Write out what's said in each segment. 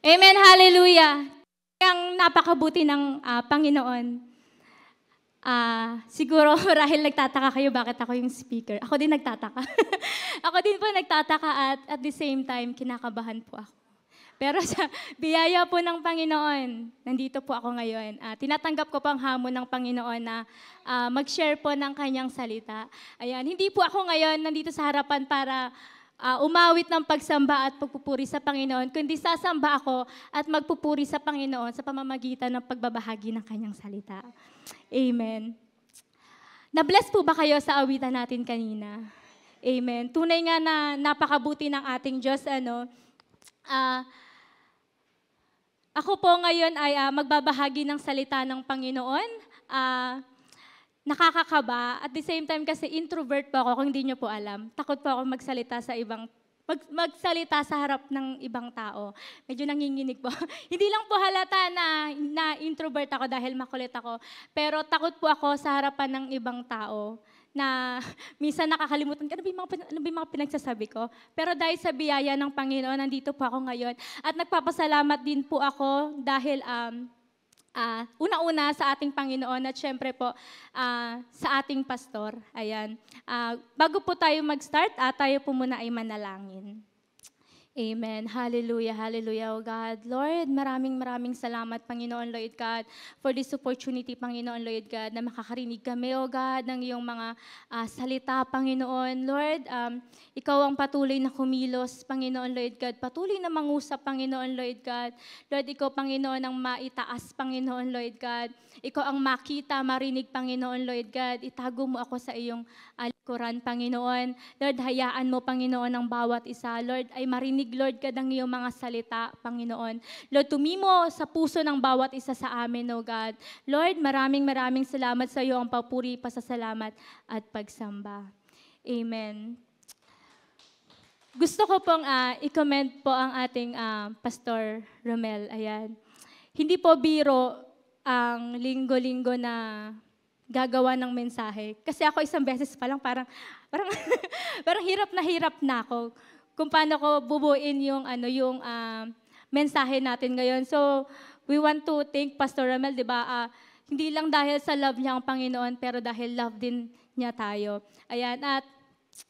Amen, hallelujah. Ang napakabuti ng Panginoon. Siguro marahil nagtataka kayo bakit ako yung speaker. Ako din nagtataka. Ako din po nagtataka at the same time, kinakabahan po ako. Pero sa biyaya po ng Panginoon, nandito po ako ngayon. Tinatanggap ko po ang hamon ng Panginoon na mag-share po ng kanyang salita. Ayan, hindi po ako ngayon nandito sa harapan para umawit ng pagsamba at pagpupuri sa Panginoon, kundi sasamba ako at magpupuri sa Panginoon sa pamamagitan ng pagbabahagi ng kanyang salita. Amen. Na-bless po ba kayo sa awitan natin kanina? Amen. Tunay nga na napakabuti ng ating Diyos. Ako po ngayon ay magbabahagi ng salita ng Panginoon. Nakakakaba. At the same time kasi introvert po ako, kung hindi nyo po alam. Takot po ako magsalita sa harap ng ibang tao. Medyo nanginginig po. Hindi lang po halata na introvert ako dahil makulit ako. Pero takot po ako sa harapan ng ibang tao na minsan nakakalimutan ko, ano ba yung mga pinagsasabi ko? Pero dahil sa biyaya ng Panginoon, nandito po ako ngayon. At nagpapasalamat din po ako dahil una-una sa ating Panginoon at syempre po sa ating pastor. Ayan. Bago po tayo mag-start, tayo po muna ay manalangin. Amen. Hallelujah, hallelujah, oh God. Lord, maraming salamat, Panginoon, Lord God, for this opportunity, Panginoon, Lord God, na makakarinig kami, oh God, ng iyong mga salita, Panginoon. Lord, ikaw ang patuloy na kumilos, Panginoon, Lord God. Patuloy na mangusap, Panginoon, Lord God. Lord, ikaw, Panginoon, ang maitaas, Panginoon, Lord God. Ikaw ang makita, marinig, Panginoon, Lord God. Itago mo ako sa iyong likuran, Panginoon. Lord, hayaan mo, Panginoon, ang bawat isa. Lord, ay marinig, Lord God, ang iyong mga salita, Panginoon. Lord, tumimo sa puso ng bawat isa sa amin, O God. Lord, maraming salamat sa iyo, ang papuri, pasasalamat at pagsamba. Amen. Gusto ko pong i-comment po ang ating Pastor Romel. Ayan. Hindi po biro ang linggo-linggo na gagawa ng mensahe. Kasi ako isang beses pa lang, parang hirap na ako kung paano ko bubuin yung mensahe natin ngayon. So, we want to thank Pastor Romel, di ba? Hindi lang dahil sa love niya ang Panginoon, pero dahil love din niya tayo. Ayan, at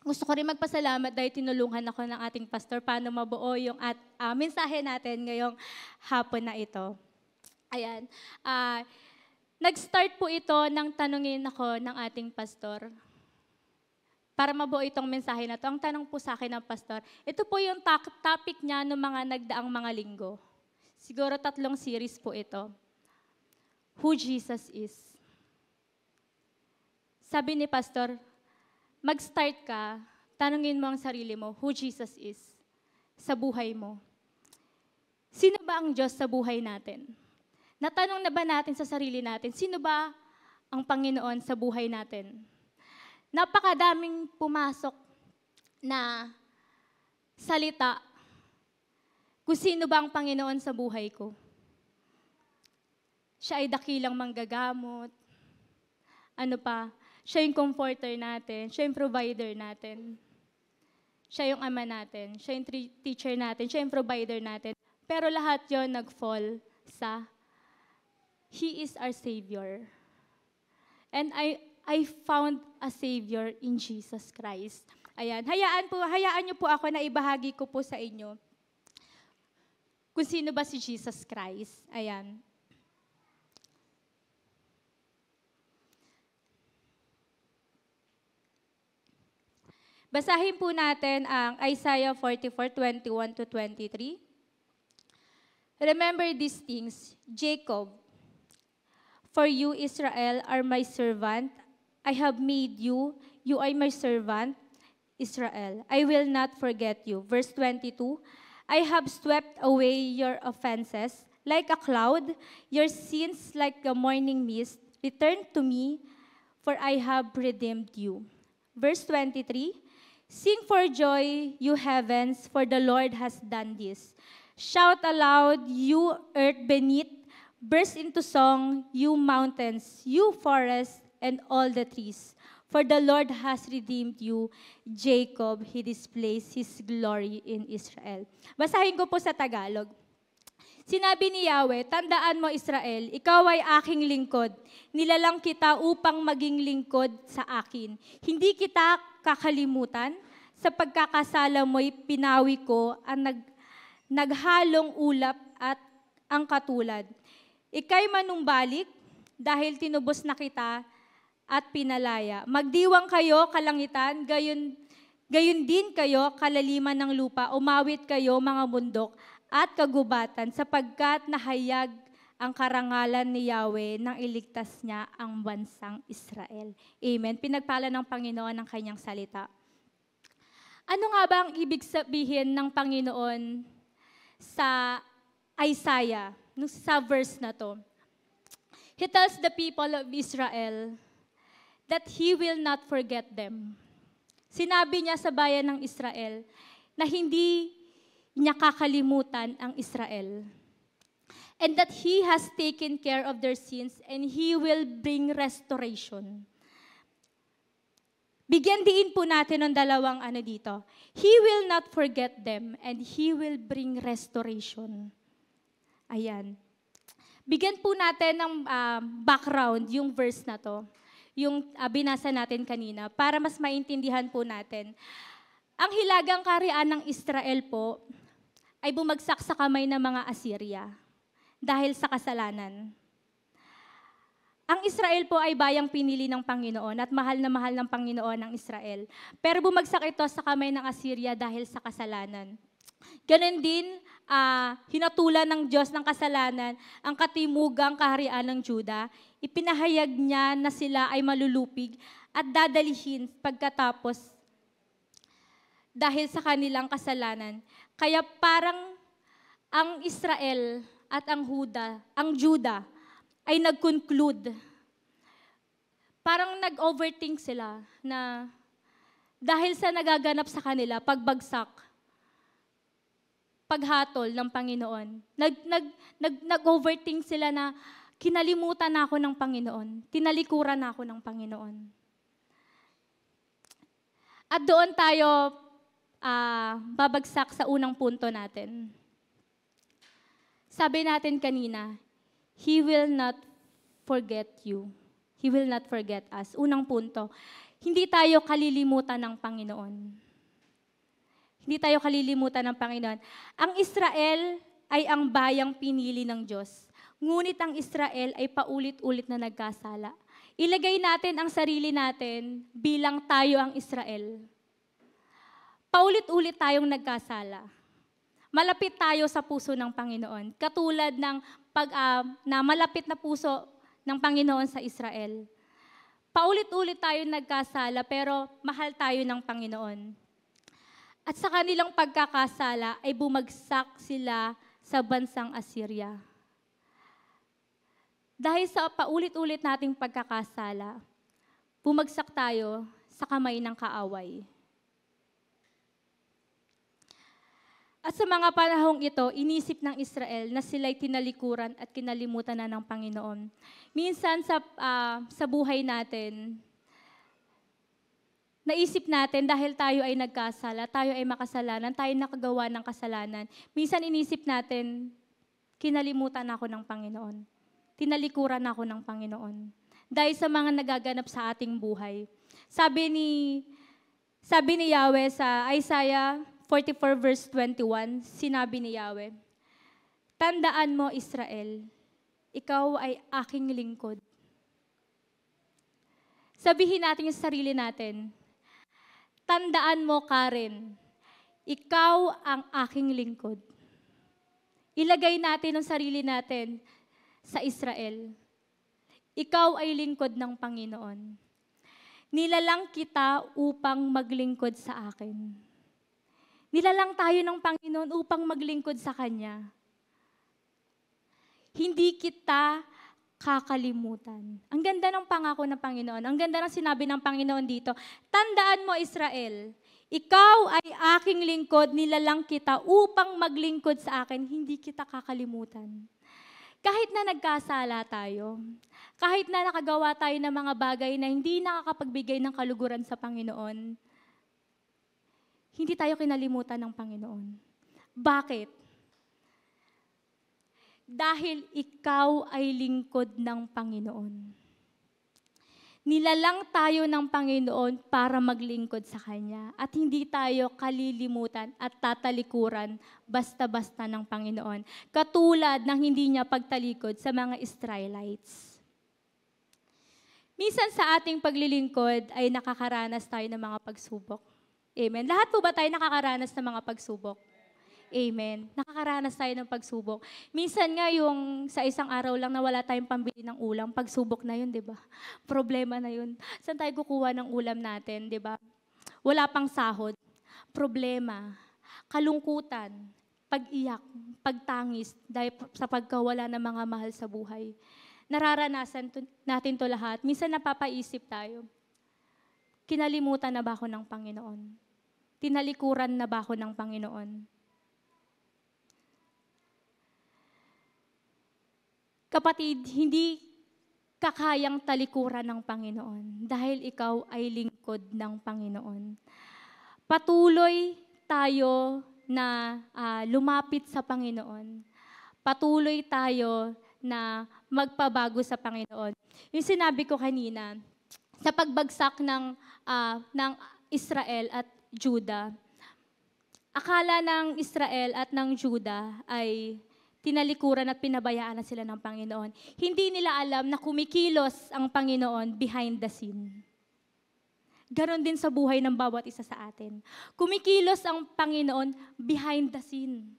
gusto ko rin magpasalamat dahil tinulungan ako ng ating pastor paano mabuo yung mensahe natin ngayong hapon na ito. Ayan. Nag-start po ito ng tanungin ako ng ating pastor. Para mabuo itong mensahe na ito, ang tanong po sa akin ng pastor, ito po yung topic niya noong mga nagdaang mga linggo. Siguro 3 series po ito. Who Jesus is. Sabi ni pastor, mag-start ka, tanungin mo ang sarili mo, who Jesus is sa buhay mo. Sino ba ang Diyos sa buhay natin? Natanong na ba natin sa sarili natin, sino ba ang Panginoon sa buhay natin? Napakadaming pumasok na salita kung sino ba ang Panginoon sa buhay ko. Siya ay dakilang manggagamot. Ano pa? Siya yung comforter natin. Siya yung provider natin. Siya yung ama natin. Siya yung teacher natin. Siya yung provider natin. Pero lahat yon nag-fall sa He is our Savior. And I found a Savior in Jesus Christ. Ayan. Hayaan niyo po ako na ibahagi ko po sa inyo kung sino ba si Jesus Christ. Ayan. Basahin po natin ang Isaiah 44:21-23. Remember these things, Jacob. For you, Israel, are my servant. I have made you. You are my servant, Israel. I will not forget you. Verse 22, I have swept away your offenses like a cloud, your sins like the morning mist. Return to me, for I have redeemed you. Verse 23, sing for joy, you heavens, for the Lord has done this. Shout aloud, you earth beneath. Burst into song, you mountains, you forests, and all the trees. For the Lord has redeemed you, Jacob, He displays His glory in Israel. Basahin ko po sa Tagalog. Sinabi ni Yahweh, tandaan mo Israel, ikaw ay aking lingkod. Nilalang kita upang maging lingkod sa akin. Hindi kita kakalimutan. Sa pagkakasala mo'y pinawi ko ang naghalong ulap at ang katulad. Ika'y manumbalik dahil tinubos na kita at pinalaya. Magdiwang kayo, kalangitan, gayon din kayo, kalaliman ng lupa, umawit kayo, mga bundok, at kagubatan, sapagkat nahayag ang karangalan ni Yahweh nang iligtas niya ang bansang Israel. Amen. Pinagpala ng Panginoon ang kanyang salita. Ano nga ba ang ibig sabihin ng Panginoon sa Isaiah, sa verse na to? He tells the people of Israel that He will not forget them. Sinabi niya sa bayan ng Israel na hindi niya kakalimutan ang Israel. And that He has taken care of their sins and He will bring restoration. Bigyan diin po natin ng dalawang dito. He will not forget them and He will bring restoration. Ayan. Bigyan po natin ng background yung verse na to. Yung binasa natin kanina para mas maintindihan po natin. Ang hilagang kaharian ng Israel po ay bumagsak sa kamay ng mga Assyria dahil sa kasalanan. Ang Israel po ay bayang pinili ng Panginoon at mahal na mahal ng Panginoon ang Israel. Pero bumagsak ito sa kamay ng Assyria dahil sa kasalanan. Ganon din, hinatulan ng Diyos ng kasalanan ang katimugang kaharian ng Juda. Ipinahayag niya na sila ay malulupig at dadalihin pagkatapos dahil sa kanilang kasalanan. Kaya parang ang Israel at ang Juda ay nag-conclude. Parang nag-overthink sila na dahil sa nagaganap sa kanila, pagbagsak, paghatol ng Panginoon. Nag-overthink sila na kinalimutan na ako ng Panginoon. Tinalikuran na ako ng Panginoon. At doon tayo babagsak sa unang punto natin. Sabi natin kanina, He will not forget you. He will not forget us. Unang punto, hindi tayo kalilimutan ng Panginoon. Hindi tayo kalilimutan ng Panginoon. Ang Israel ay ang bayang pinili ng Diyos. Ngunit ang Israel ay paulit-ulit na nagkasala. Ilagay natin ang sarili natin bilang tayo ang Israel. Paulit-ulit tayong nagkasala. Malapit tayo sa puso ng Panginoon. Katulad ng na malapit na puso ng Panginoon sa Israel. Paulit-ulit tayo nagkasala pero mahal tayo ng Panginoon. At sa kanilang pagkakasala ay bumagsak sila sa bansang Assyria. Dahil sa paulit-ulit nating pagkakasala, bumagsak tayo sa kamay ng kaaway. At sa mga panahong ito, inisip ng Israel na sila'y tinalikuran at kinalimutan na ng Panginoon. Minsan sa buhay natin, naisip natin dahil tayo ay nagkasala, tayo ay makasalanan, tayo nakagawa ng kasalanan. Minsan inisip natin, kinalimutan ako ng Panginoon. Tinalikuran ako ng Panginoon. Dahil sa mga nagaganap sa ating buhay. Sabi ni Yahweh sa Isaiah 44 verse 21, sinabi ni Yahweh, tandaan mo Israel, ikaw ay aking lingkod. Sabihin natin sa sarili natin, tandaan mo Karen, ikaw ang aking lingkod. Ilagay natin ang sarili natin sa Israel. Ikaw ay lingkod ng Panginoon. Nilalang kita upang maglingkod sa akin. Nilalang tayo ng Panginoon upang maglingkod sa Kanya. Hindi kita kakalimutan. Ang ganda ng pangako ng Panginoon. Ang ganda ng sinabi ng Panginoon dito. Tandaan mo, Israel, ikaw ay aking lingkod, nilalang kita upang maglingkod sa akin. Hindi kita kakalimutan. Kahit na nagkasala tayo, kahit na nakagawa tayo ng mga bagay na hindi nakakapagbigay ng kaluguran sa Panginoon, hindi tayo kinalimutan ng Panginoon. Bakit? dahil ikaw ay lingkod ng Panginoon. Nilalang tayo ng Panginoon para maglingkod sa Kanya at hindi tayo kalilimutan at tatalikuran basta-basta ng Panginoon. Katulad ng hindi niya pagtalikod sa mga Israelites. Minsan sa ating paglilingkod ay nakakaranas tayo ng mga pagsubok. Amen. Lahat po ba tayo nakakaranas ng mga pagsubok? Amen. Nakakaranas tayo ng pagsubok. Minsan nga yung sa isang araw lang na wala tayong pambili ng ulam, pagsubok na yun, di ba? Problema na yun. Saan tayo kukuha ng ulam natin, di ba? Wala pang sahod. Problema, kalungkutan, pag-iyak, pagtangis, dahil sa pagkawala ng mga mahal sa buhay. Nararanasan natin to lahat. Minsan napapaisip tayo, kinalimutan na ba ako ng Panginoon? Tinalikuran na ba ako ng Panginoon? Kapatid, hindi kakayang talikuran ng Panginoon dahil ikaw ay lingkod ng Panginoon. Patuloy tayo na lumapit sa Panginoon. Patuloy tayo na magpabago sa Panginoon. Yung sinabi ko kanina, sa pagbagsak ng Israel at Juda, akala ng Israel at ng Juda ay tinalikuran at pinabayaan na sila ng Panginoon. Hindi nila alam na kumikilos ang Panginoon behind the scene. Ganon din sa buhay ng bawat isa sa atin. Kumikilos ang Panginoon behind the scene.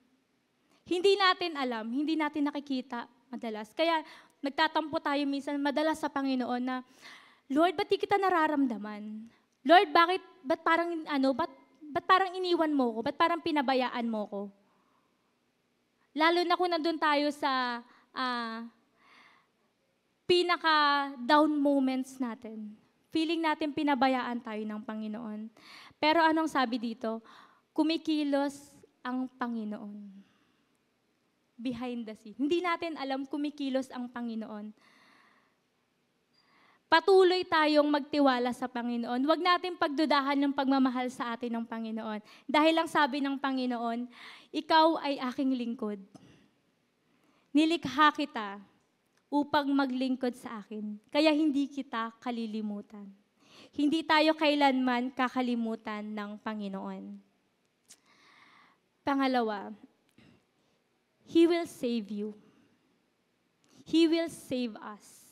Hindi natin alam, hindi natin nakikita madalas. Kaya nagtatampo tayo minsan madalas sa Panginoon na, Lord, ba't di kita nararamdaman? Lord, ba't parang iniwan mo ko? Ba't parang pinabayaan mo ko? Lalo na kung nandun tayo sa pinaka-down moments natin. Feeling natin pinabayaan tayo ng Panginoon. Pero anong sabi dito? Kumikilos ang Panginoon. Behind the scene. Hindi natin alam kumikilos ang Panginoon. Patuloy tayong magtiwala sa Panginoon. Huwag natin pagdudahan yung pagmamahal sa atin ng Panginoon. Dahil lang sabi ng Panginoon, ikaw ay aking lingkod. Nilikha kita upang maglingkod sa akin. Kaya hindi kita kalilimutan. Hindi tayo kailanman kakalimutan ng Panginoon. Pangalawa, He will save you. He will save us.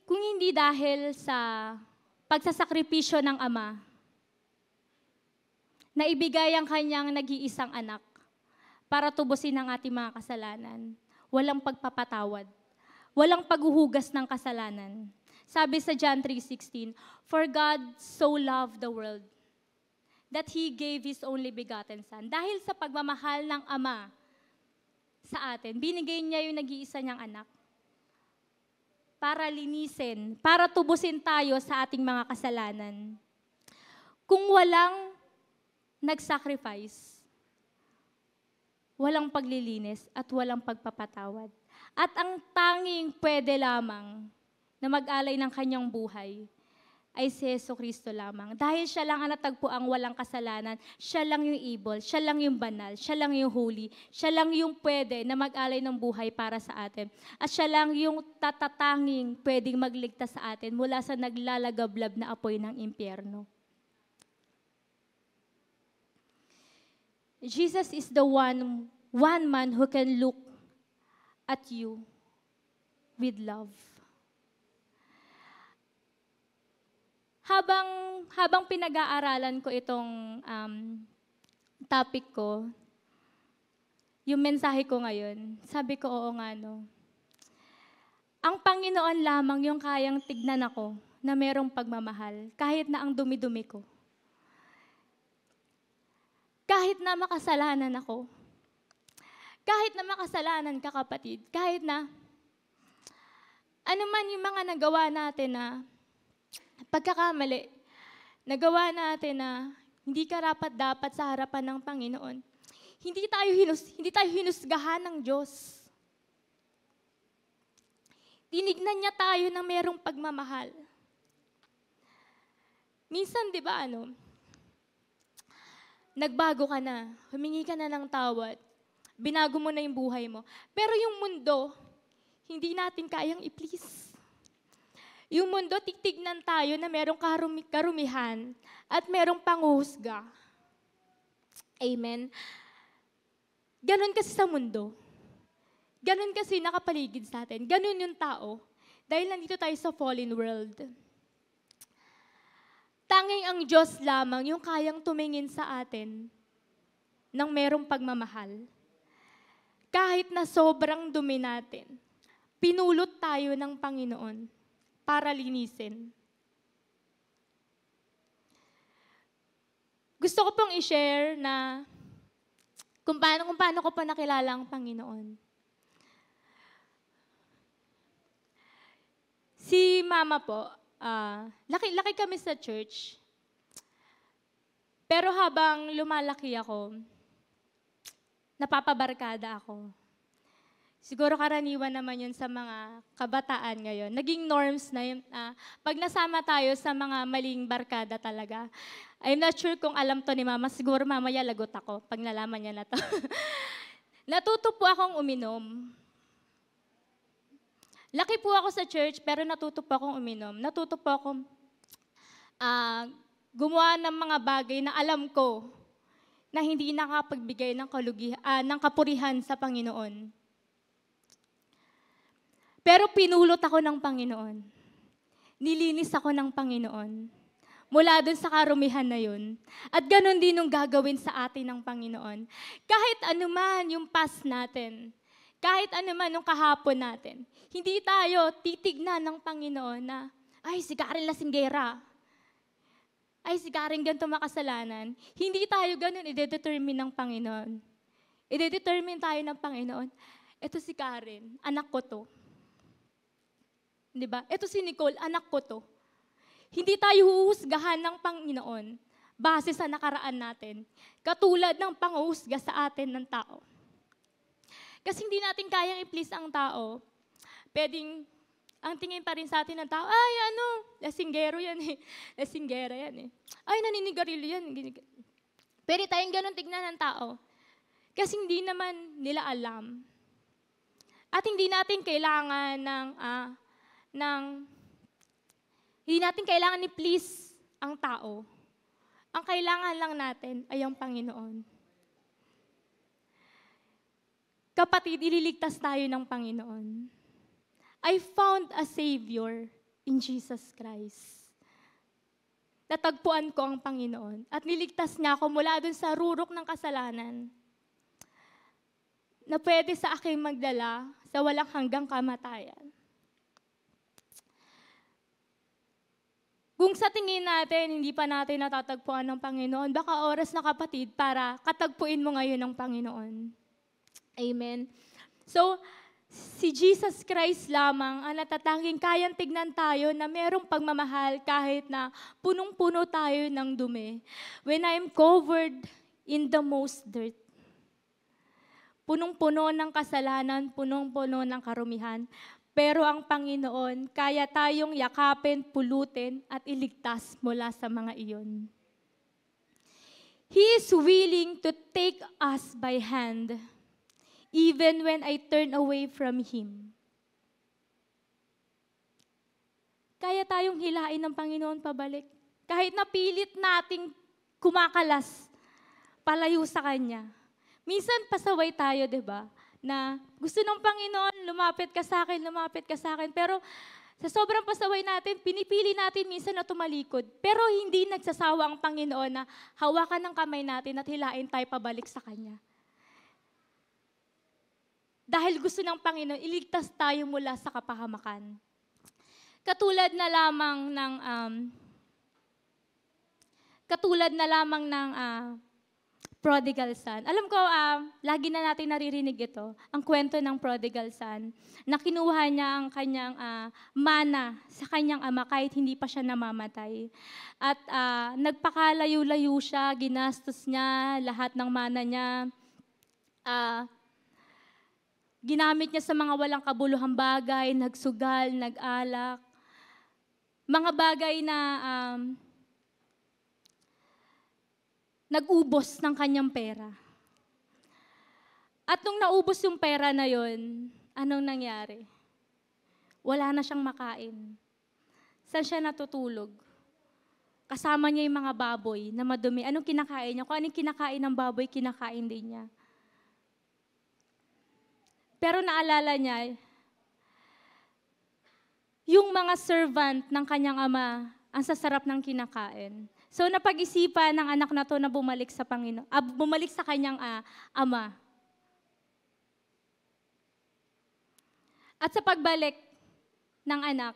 Kung hindi dahil sa pagsasakripisyo ng Ama, na ibigay ang kanyang nag-iisang anak para tubusin ang ating mga kasalanan, walang pagpapatawad, walang paghuhugas ng kasalanan. Sabi sa John 3:16, For God so loved the world that He gave His only begotten Son. Dahil sa pagmamahal ng Ama sa atin, binigay niya yung nag-iisa niyang anak para linisin, para tubusin tayo sa ating mga kasalanan. Kung walang nag-sacrifice, walang paglilinis at walang pagpapatawad. At ang tanging pwede lamang na mag-alay ng kanyang buhay ay si Jesucristo lamang. Dahil siya lang ang natagpuang walang kasalanan, siya lang yung able, siya lang yung banal, siya lang yung holy, siya lang yung pwede na mag-alay ng buhay para sa atin. At siya lang yung tatatanging pwedeng magligtas sa atin mula sa naglalagablab na apoy ng impyerno. Jesus is the one man who can look at you with love. Habang pinag-aaralan ko itong topic ko, yung mensahe ko ngayon, sabi ko, oo nga no. Ang Panginoon lamang yung kayang tignan ako na merong pagmamahal, kahit na ang dumi-dumi ko. Kahit na makasalanan ako. Kahit na makasalanan ka, kapatid. Kahit na ano man yung mga nagawa natin na pagkakamali, nagawa natin na hindi karapat-dapat sa harapan ng Panginoon. Hindi tayo hinusgahan ng Diyos. Tinignan niya tayo na merong pagmamahal. Minsan, di ba, nagbago ka na, humingi ka na ng tawad, binago mo na yung buhay mo. Pero yung mundo, hindi natin kayang i-please. Yung mundo, titignan tayo na merong karumihan at merong panghuhusga. Amen. Ganon kasi sa mundo. Ganon kasi nakapaligid sa atin. Ganon yung tao. Dahil nandito tayo sa fallen world. Tanging ang Diyos lamang yung kayang tumingin sa atin ng merong pagmamahal. Kahit na sobrang dumi natin, pinulot tayo ng Panginoon para linisin. Gusto ko pong i-share na kung paano ko pa nakilala ang Panginoon. Si mama po, laki kami sa church. Pero habang lumalaki ako, napapabarkada ako. Siguro karaniwan naman yun sa mga kabataan ngayon. Naging norms na yun. Pag nasama tayo sa mga maling barkada talaga, I'm not sure kung alam to ni mama. Siguro mamaya lagot ako pag nalaman niya na to. Natuto po akong uminom. Laki po ako sa church, pero natuto po akong uminom. Natuto po akong gumawa ng mga bagay na alam ko na hindi nakapagbigay ng kapurihan sa Panginoon. Pero pinulot ako ng Panginoon. Nilinis ako ng Panginoon. Mula dun sa karumihan na yun. At ganun din yung gagawin sa atin ng Panginoon. Kahit anuman yung past natin, kahit anuman yung kahapon natin, hindi tayo titignan ng Panginoon na, ay, si Karen lasinggera. Ay, si Karen ganito makasalanan. Hindi tayo ganun i-determine ng Panginoon. I-determine tayo ng Panginoon, eto si Karen, anak ko to. Diba? Ito si Nicole, anak ko to. Hindi tayo huhusgahan ng Panginoon base sa nakaraan natin. Katulad ng panghuhusga sa atin ng tao. Kasi hindi natin kayang i-please ang tao. Ang tingin pa rin sa atin ng tao, ay lasinggero yan eh. Lasinggera yan eh. Ay, naninigarilyo yan. Pero tayong ganun tignan ng tao. Kasi hindi naman nila alam. At hindi natin kailangan hindi natin kailangan i-please ang tao. Ang kailangan lang natin ay ang Panginoon. Kapatid, ililigtas tayo ng Panginoon. I found a Savior in Jesus Christ. Natagpuan ko ang Panginoon at niligtas niya ako mula dun sa rurok ng kasalanan na pwede sa aking magdala sa walang hanggang kamatayan. Kung sa tingin natin, hindi pa natin natatagpuan ng Panginoon, baka oras na kapatid para katagpuin mo ngayon ng Panginoon. Amen. So, si Jesus Christ lamang ang natatanging kayang tignan tayo na merong pagmamahal kahit na punong-puno tayo ng dumi. When I'm covered in the most dirt, punong-puno ng kasalanan, punong-puno ng karumihan, pero ang Panginoon, kaya tayong yakapin, pulutin, at iligtas mula sa mga iyon. He is willing to take us by hand, even when I turn away from Him. Kaya tayong hilain ng Panginoon pabalik. Kahit napilit nating kumakalas, palayo sa Kanya. Minsan pasaway tayo, di ba? Na gusto ng Panginoon, lumapit ka sa akin. Pero sa sobrang pasaway natin, pinipili natin minsan na tumalikod. Pero hindi nagsasawa ang Panginoon na hawakan ng kamay natin at hilain tayo pabalik sa Kanya. Dahil gusto ng Panginoon, iligtas tayo mula sa kapahamakan. Katulad na lamang ng prodigal son. Alam ko, lagi na natin naririnig ito, ang kwento ng prodigal son, na kinuha niya ang kanyang mana sa kanyang ama kahit hindi pa siya namamatay. At nagpakalayo-layo siya, ginastos niya lahat ng mana niya, ginamit niya sa mga walang kabuluhang bagay, nagsugal, nag-alak, mga bagay na nag-ubos ng kanyang pera. At nung naubos yung pera na yon, anong nangyari? Wala na siyang makain. Saan siya natutulog? Kasama niya yung mga baboy na madumi. Anong kinakain niya? Kung anong kinakain ng baboy, kinakain din niya. Pero naalala niya, yung mga servant ng kanyang ama, ang sasarap ng kinakain. So napag-isipan ng anak na to na bumalik sa Panginoon, bumalik sa kanyang ama. At sa pagbalik ng anak,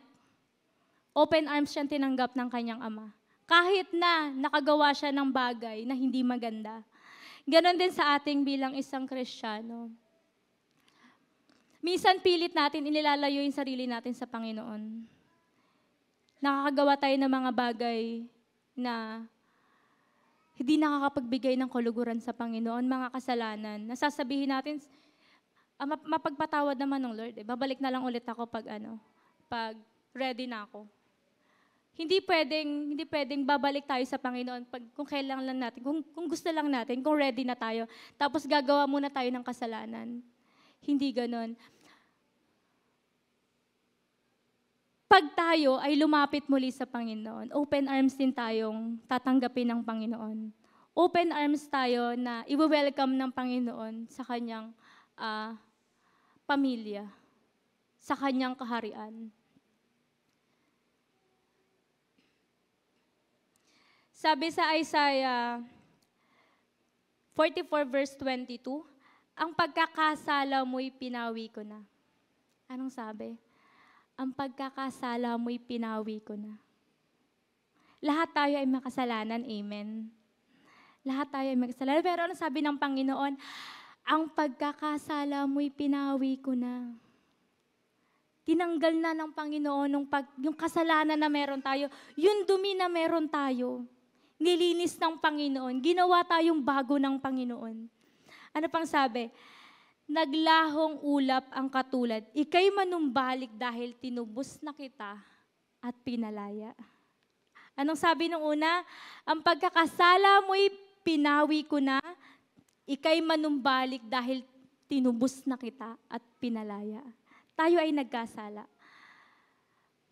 open arms siyang tinanggap ng kanyang ama. Kahit na nakagawa siya ng bagay na hindi maganda. Ganon din sa ating bilang isang Kristiyano. Minsan pilit natin inilalayo yung sarili natin sa Panginoon. Nakakagawa tayo ng mga bagay na hindi nakakapagbigay ng kuluguran sa Panginoon, mga kasalanan. Nasasabihin natin, mapagpatawad naman ng Lord. Babalik na lang ulit ako pag ready na ako. Hindi pwedeng babalik tayo sa Panginoon kung kailangan lang natin, kung gusto lang natin, kung ready na tayo. Tapos gagawa muna tayo ng kasalanan. Hindi ganon. Pag tayo ay lumapit muli sa Panginoon, open arms din tayong tatanggapin ng Panginoon. Open arms tayo na i-welcome ng Panginoon sa kanyang pamilya, sa kanyang kaharian. Sabi sa Isaiah 44 verse 22, ang pagkakasala mo'y pinawi ko na. Anong sabi? Ang pagkakasala mo'y pinawi ko na. Lahat tayo ay makasalanan, amen. Lahat tayo ay makasalanan. Pero ano sabi ng Panginoon? Ang pagkakasala mo'y pinawi ko na. Tinanggal na ng Panginoon yung kasalanan na meron tayo, yung dumi na meron tayo. Nilinis ng Panginoon. Ginawa tayong bago ng Panginoon. Ano pang sabi? Naglahong ulap ang katulad. Ika'y manumbalik dahil tinubos na kita at pinalaya. Anong sabi nung una? Ang pagkakasala mo'y pinawi ko na. Ika'y manumbalik dahil tinubos na kita at pinalaya. Tayo ay nagkasala.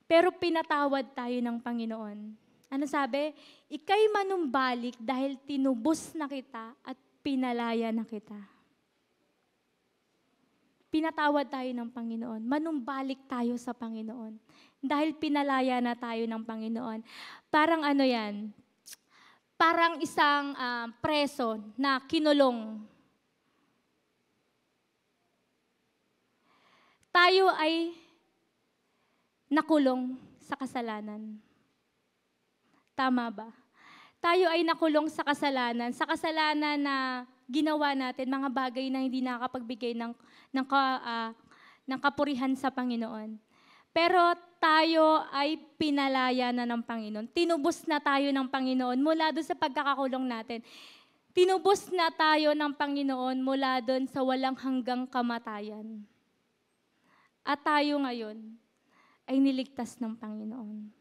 Pero pinatawad tayo ng Panginoon. Ano sabi? Ika'y manumbalik dahil tinubos na kita at pinalaya na kita. Pinatawad tayo ng Panginoon. Manumbalik tayo sa Panginoon. Dahil pinalaya na tayo ng Panginoon. Parang ano yan? Parang isang preso na kinulong. Tayo ay nakulong sa kasalanan. Tama ba? Tayo ay nakulong sa kasalanan na ginawa natin, mga bagay na hindi nakakapagbigay ng kapurihan sa Panginoon. Pero tayo ay pinalaya na ng Panginoon. Tinubos na tayo ng Panginoon mula doon sa pagkakakulong natin. Tinubos na tayo ng Panginoon mula doon sa walang hanggang kamatayan. At tayo ngayon ay niligtas ng Panginoon.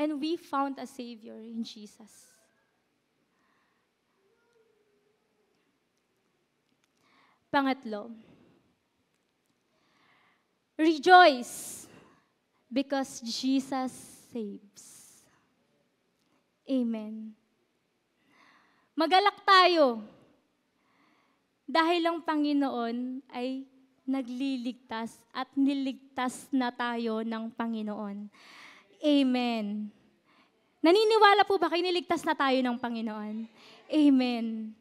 And we found a Savior in Jesus. Pangatlo, rejoice because Jesus saves. Amen. Magalak tayo dahil ang Panginoon ay nagliligtas at niligtas na tayo ng Panginoon. Amen. Naniniwala po ba kayo niligtas na tayo ng Panginoon? Amen.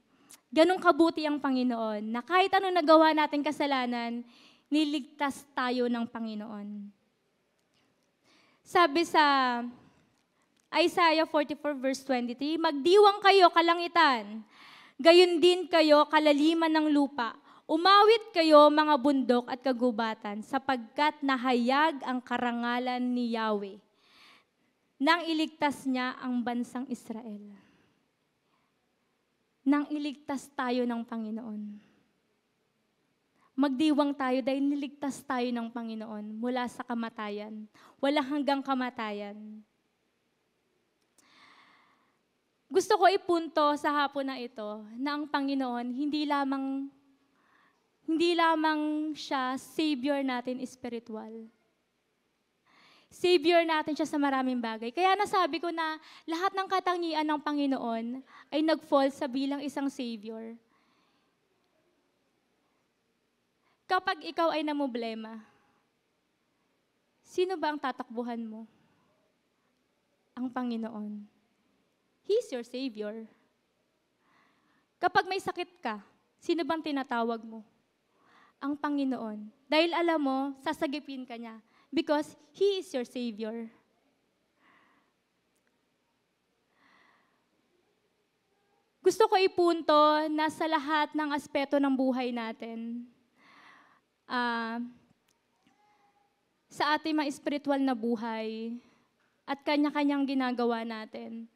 Ganong kabuti ang Panginoon na kahit ano nagawa natin kasalanan, niligtas tayo ng Panginoon. Sabi sa Isaiah 44 verse 23, magdiwang kayo kalangitan, gayon din kayo kalaliman ng lupa. Umawit kayo mga bundok at kagubatan sapagkat nahayag ang karangalan ni Yahweh nang iligtas niya ang bansang Israel. Nang iligtas tayo ng Panginoon. Magdiwang tayo dahil niligtas tayo ng Panginoon mula sa kamatayan. Walang hanggang kamatayan. Gusto ko ipunto sa hapon na ito na ang Panginoon, hindi lamang siya Savior natin spiritual. Savior natin siya sa maraming bagay. Kaya nasabi ko na lahat ng katangian ng Panginoon ay nag-fall sa bilang isang Savior. Kapag ikaw ay namumblema, sino ba ang tatakbuhan mo? Ang Panginoon. He's your Savior. Kapag may sakit ka, sino bang tinatawag mo? Ang Panginoon. Dahil alam mo, sasagipin ka niya. Because He is your Savior. Gusto ko ipunto na sa lahat ng aspeto ng buhay natin, sa ating mga spiritual na buhay at kanya-kanyang ginagawa natin,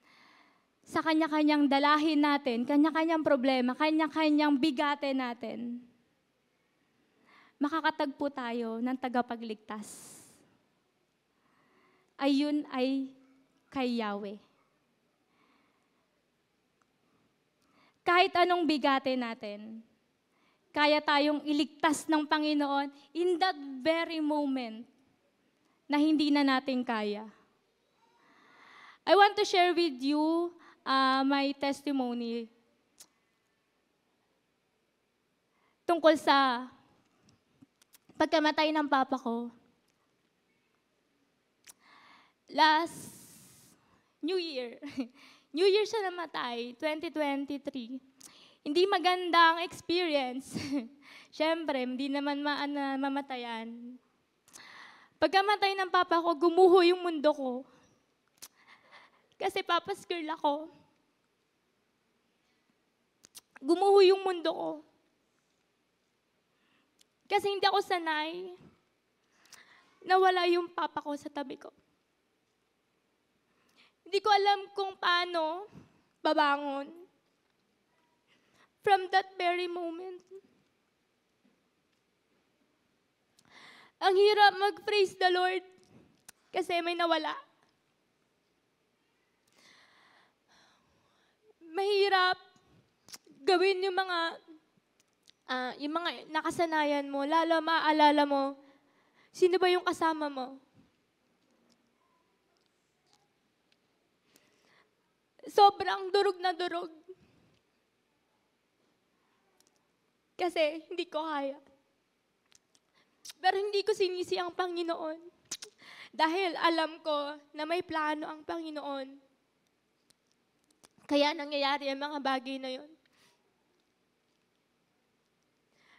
sa kanya-kanyang dalahin natin, kanya-kanyang problema, kanya-kanyang bigate natin, makakatagpo tayo ng tagapagligtas. Ayun ay kay Yahweh. Kahit anong bigate natin, kaya tayong iligtas ng Panginoon in that very moment na hindi na natin kaya. I want to share with you my testimony tungkol sa pagkamatay ng papa ko. Last New Year, New Year siya namatay, 2023. Hindi magandang experience. Siyempre, hindi naman mamatayan. Pagkamatay ng papa ko, gumuho yung mundo ko. Kasi papa's girl ako. Gumuho yung mundo ko. Kasi hindi ako sanay na wala yung papa ko sa tabi ko. Hindi ko alam kung paano babangon. From that very moment. Ang hirap mag-praise the Lord kasi may nawala. Mahirap gawin yung mga nakasanayan mo, lalo maaalala mo, sino ba yung kasama mo? Sobrang durog na durog. Kasi hindi ko kaya. Pero hindi ko sinisi ang Panginoon. Dahil alam ko na may plano ang Panginoon. Kaya nangyayari ang mga bagay na yon.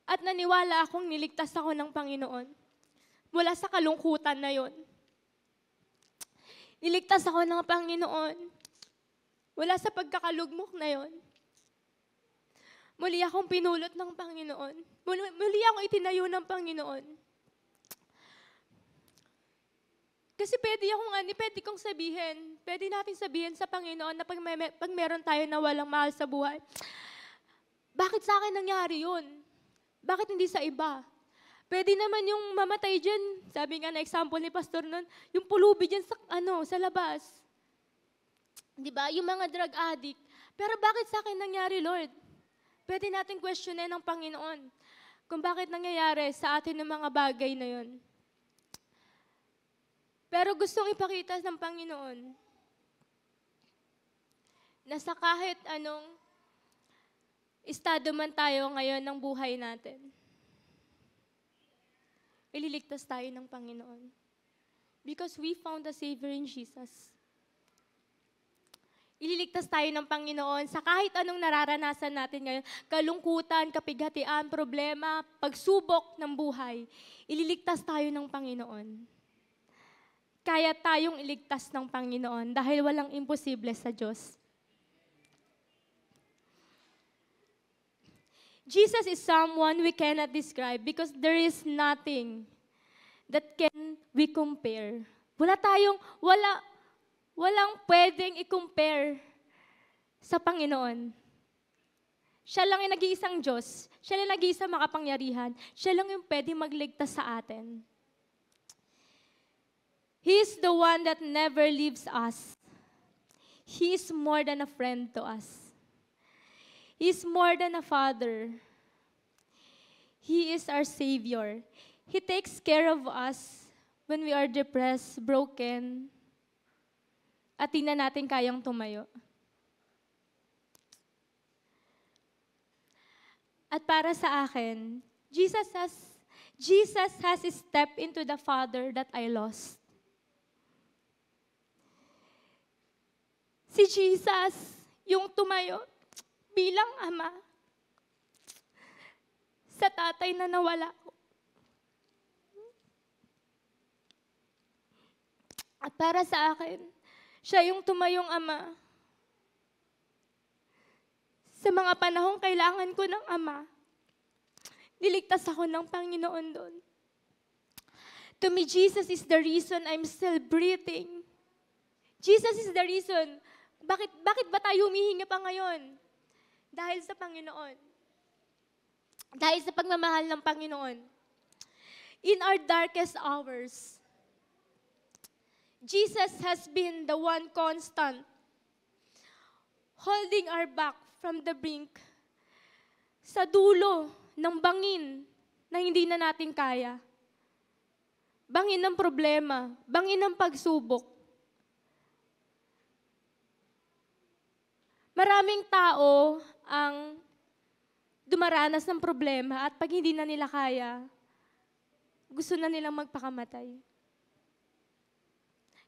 At naniwala akong niligtas ako ng Panginoon. Mula sa kalungkutan na yon. Niligtas ako ng Panginoon. Mula sa pagkakalugmok na yon. Muli akong pinulot ng Panginoon. Muli akong itinayo ng Panginoon. Kasi pwede kong sabihin, pwede natin sabihin sa Panginoon na pag meron tayo na walang mahal sa buhay, bakit sa akin nangyari yun? Bakit hindi sa iba? Pwede naman yung mamatay dyan, sabi nga na example ni Pastor nun, yung pulubi dyan sa labas. Di ba? Yung mga drug addict. Pero bakit sa akin nangyari, Lord? Pwede natin questionin ng Panginoon kung bakit nangyayari sa atin ng mga bagay na yun. Pero gustong ipakita ng Panginoon na sa kahit anong estado man tayo ngayon ng buhay natin, ililigtas tayo ng Panginoon. Because we found a Savior in Jesus. Ililigtas tayo ng Panginoon sa kahit anong nararanasan natin ngayon, kalungkutan, kapighatian, problema, pagsubok ng buhay, ililigtas tayo ng Panginoon. Kaya tayong iligtas ng Panginoon dahil walang imposible sa Diyos. Jesus is someone we cannot describe because there is nothing that can we compare. Walang pwedeng i-compare sa Panginoon. Siya lang yung nag-iisang Diyos. Siya lang nag-iisang makapangyarihan. Siya lang yung pwedeng magligtas sa atin. He is the one that never leaves us. He is more than a friend to us. He is more than a father. He is our Savior. He takes care of us when we are depressed, broken, at di na natin kayang tumayo. At para sa akin, Jesus has stepped into the Father that I lost. Si Jesus, yung tumayo bilang ama sa tatay na nawala ko. At para sa akin, siya yung tumayong ama sa mga panahong kailangan ko ng ama. Niligtas ako ng Panginoon doon. To me, Jesus is the reason I'm still breathing. Jesus is the reason. Bakit ba tayo humihinga pa ngayon? Dahil sa Panginoon. Dahil sa pagmamahal ng Panginoon. In our darkest hours, Jesus has been the one constant, holding our back from the brink, sa dulo ng bangin na hindi na natin kaya. Bangin ng problema, bangin ng pagsubok. Maraming tao ang dumaranas ng problema at pag hindi na nila kaya, gusto na nilang magpakamatay.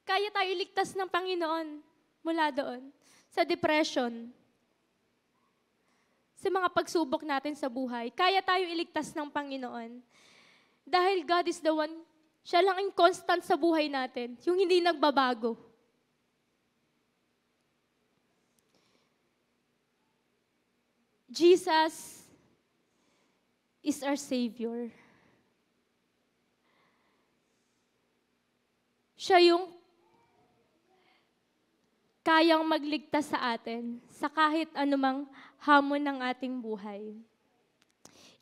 Kaya tayo iligtas ng Panginoon mula doon, sa depression, sa mga pagsubok natin sa buhay. Kaya tayo iligtas ng Panginoon. Dahil God is the one, siya lang ang constant sa buhay natin, yung hindi nagbabago. Jesus is our Savior. Siya yung kayang magligtas sa atin sa kahit anumang hamon ng ating buhay.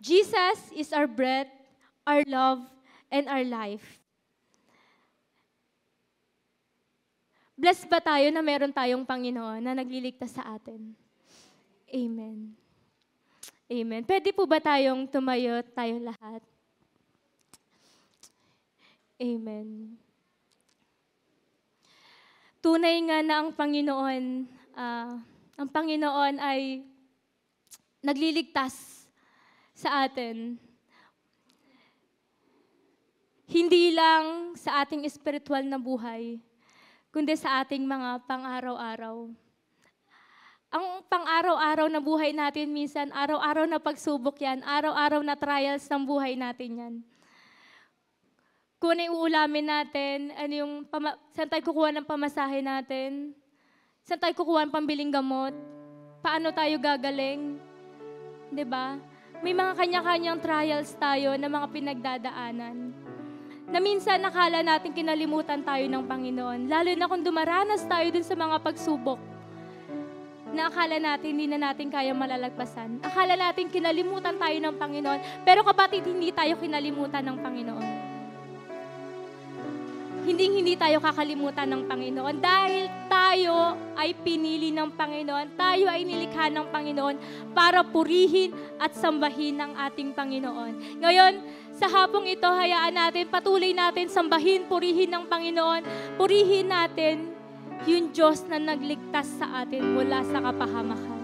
Jesus is our breath, our love, and our life. Blessed ba tayo na meron tayong Panginoon na nagliligtas sa atin? Amen. Amen. Pwede po ba tayong tumayo, tayong lahat? Amen. Tunay nga na ang Panginoon ay nagliligtas sa atin. Hindi lang sa ating espiritual na buhay, kundi sa ating mga pang-araw-araw. Ang pang-araw-araw na buhay natin minsan, araw-araw na pagsubok yan, araw-araw na trials ng buhay natin yan. Kung ano yung uulamin natin, saan tayo kukuha ng pamasahe natin, saan tayo kukuha ng pambiling gamot, paano tayo gagaling, di ba? May mga kanya-kanyang trials tayo na mga pinagdadaanan. Na minsan nakala natin kinalimutan tayo ng Panginoon, lalo na kung dumaranas tayo dun sa mga pagsubok, na akala natin hindi na natin kaya malalagpasan. Akala natin kinalimutan tayo ng Panginoon. Pero kapatid, hindi tayo kinalimutan ng Panginoon. Hindi tayo kakalimutan ng Panginoon. Dahil tayo ay pinili ng Panginoon. Tayo ay nilikha ng Panginoon para purihin at sambahin ang ating Panginoon. Ngayon, sa hapong ito, hayaan natin, patuloy natin sambahin, purihin ng Panginoon. Purihin natin yung Diyos na nagligtas sa atin mula sa kapahamakan.